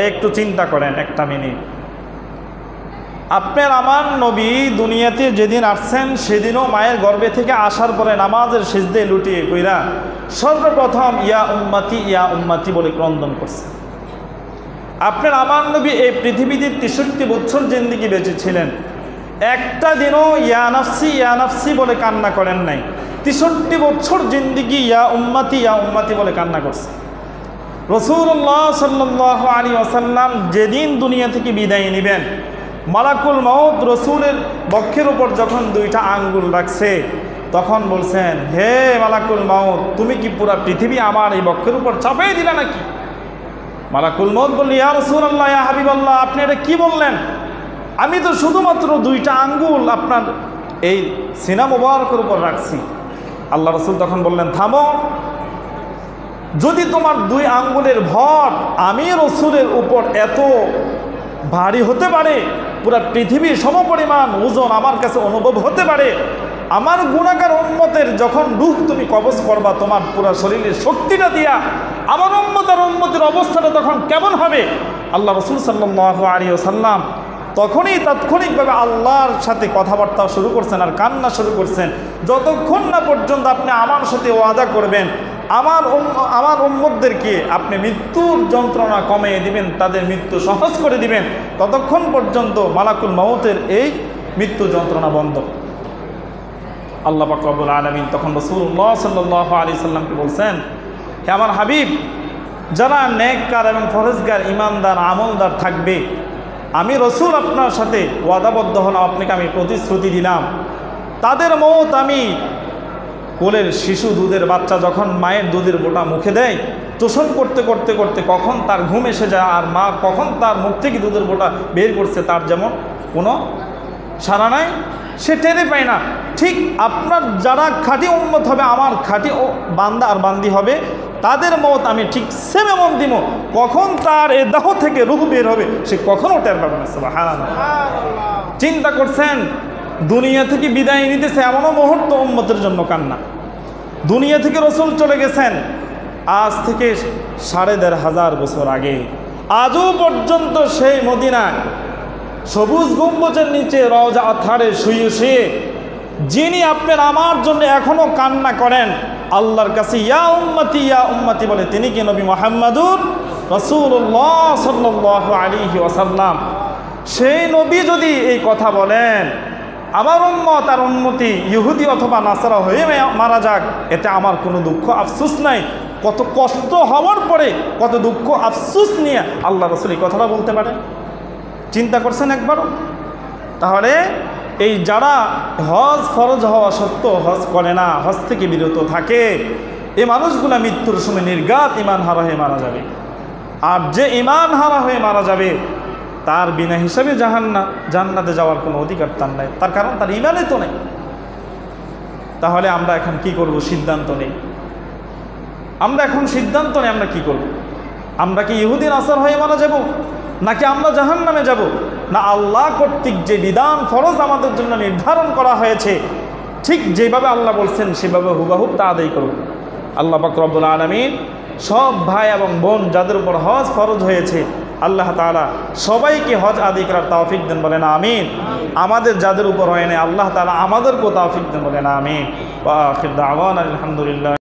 একটু চিন্তা করেন একটা মিনিট, আপনার আমার নবী দুনিয়াতে যেদিন আসছেন সেদিনও মায়ের গর্ভে থেকে আসার পরে নামাজের সিজদে লুটিয়ে কইরা সর্বপ্রথম ইয়া উম্মতি বলে ক্রন্দন করছে। আপনার আমার নবী এই পৃথিবীতে 63 বছর জিন্দেগি বেঁচে ছিলেন, একটা দিনও ইয়া নাফসি বলে কান্না করেন নাই। 63 বছর জিন্দেগি ইয়া উম্মতি বলে কান্না করছে। রাসূলুল্লাহ সাল্লাল্লাহু আলাইহি ওয়াসাল্লাম যেদিন দুনিয়া থেকে বিদায় নেবেন, মালাকুল মউত রসুলের বক্ষের উপর যখন 2টা আঙ্গুল রাখছে, তখন বলছেন, হে মালাকুল মউত, তুমি কি পুরা পৃথিবী আমার এই বক্ষের উপর চাপিয়ে দিলা নাকি? মালাকুল মউত বলল, ইয়া রাসূলুল্লাহ, ইয়া হাবিবাল্লাহ, আপনি এটা কি বললেন? আমি তো শুধুমাত্র 2টা আঙ্গুল আপনার এই সিনা মুবারকের উপর রাখছি। আল্লাহ রসুল তখন বললেন, থামো, যদি তোমার 2 আঙ্গুলের ভর আমি রসুলের উপর এত ভারী হতে পারে, পুরা পৃথিবীর সমপরিমাণ ওজন আমার কাছে অনুভব হতে পারে, আমার গুনাহগার উম্মতের যখন রূহ তুমি কবজ করবা তোমার পুরা শরীরের শক্তিটা দিয়া, আমার উম্মতের অবস্থাটা তখন কেমন হবে? আল্লাহ রসুল সাল্লাল্লাহু আলাইহি ওয়াসাল্লাম তখনই তাৎক্ষণিকভাবে আল্লাহর সাথে কথাবার্তা শুরু করছেন আর কান্না শুরু করছেন, যতক্ষণ না পর্যন্ত আপনি আমার সাথে ওয়াদা করবেন আমার উম্মতদেরকে আপনি মৃত্যুর যন্ত্রণা কমিয়ে দিবেন, তাদের মৃত্যু সহজ করে দিবেন, ততক্ষণ পর্যন্ত মালাকুল মউতের এই মৃত্যু যন্ত্রণা বন্ধ। আল্লাহ পাক রব্বুল আলামিন তখন রাসূলুল্লাহ সাল্লাল্লাহু আলাইহি সাল্লামকে বলছেন, হে আমার হাবিব, যারা নেককার এবং ফরজগার ইমানদার আমলদার থাকবে, আমি রসুল আপনার সাথে ওয়াদাবদ্ধ হলাম, আপনাকে আমি প্রতিশ্রুতি দিলাম, তাদের মওত আমি কোলের শিশু দুধের বাচ্চা যখন মায়ের দুধের বোটা মুখে দেয়, চোষণ করতে করতে করতে কখন তার ঘুম এসে যায় আর মা কখন তার মুখ থেকে দুধের বোটা বের করছে তার যেমন কোনো সারা নাই, সে টেরে পায় না। ঠিক আপনার যারা খাঁটি উম্মত হবে, আমার খাঁটি বান্দা আর বান্দি হবে, তাদের মত আমি ঠিক সেম এমন দিব, কখন তার এ দেহ থেকে রূহ বের হবে সে কখনও টের পাবে না। সুবহানাল্লাহ। চিন্তা করছেন, দুনিয়া থেকে বিদায় নিতেছে এমনও মুহূর্ত উম্মতের জন্য কান্না। দুনিয়া থেকে রসুল চলে গেছেন আজ থেকে ১৫০০ বছর আগে, আজও পর্যন্ত সেই মদিনায় সবুজ গম্বুজের নিচে রওজা আথারে শুয়ে শুয়ে যিনি আপনার আমার জন্য এখনো কান্না করেন, আল্লাহর কাছে ইয়া উম্মতি বলে, তিনি কি নবী মুহাম্মাদুর রাসূলুল্লাহ সাল্লাল্লাহু আলাইহি ওয়াসাল্লাম। সেই নবী যদি এই কথা বলেন, আমার উম্মত আর উম্মতি ইহুদি অথবা নাসারা হয়ে মারা যাক, এতে আমার কোনো দুঃখ আফসোস নাই। কত কষ্ট হওয়ার পরে কত দুঃখ আফসোস নিয়ে আল্লাহ রাসূল এই কথাটা বলতে পারে? চিন্তা করছেন একবারও? তাহলে এই যারা হজ ফরজ হওয়া সত্ত্বেও হজ করে না, হজ থেকে বিরত থাকে, এই মানুষগুলা মৃত্যুর সময় নির্ঘাত ইমান হারা হয়ে মারা যাবে। আর যে ইমান হারা হয়ে মারা যাবে তার বিনা হিসাবে জান্নাতে যাওয়ার কোনো অধিকার তার নাই, তার কারণ তার ইমানে তো নেই। তাহলে আমরা এখন কি করব? সিদ্ধান্ত নেই। আমরা এখন সিদ্ধান্ত নেই আমরা কি করব? আমরা কি ইহুদি নাসার হয়ে মারা যাব, নাকি আমরা জাহান্নামে যাব? না আল্লাহ কর্তৃক যে বিধান ফরজ আমাদের জন্য নির্ধারণ করা হয়েছে, ঠিক যেভাবে আল্লাহ বলছেন সেভাবে হুবহুব তা আদায় করব। আল্লাহ পাক রব্বুল আলামিন সব ভাই এবং বোন যাদের উপর হজ ফরজ হয়েছে, আল্লাহ তাআলা সবাইকে হজ আদায় করার তৌফিক দেন, বলেন আমিন। আমাদের যাদের উপর হয় না, আল্লাহ তাআলা আমাদেরকেও তৌফিক দেন, বলেন আমিন। ওয়া আখির দাওয়ানা আলহামদুলিল্লাহ।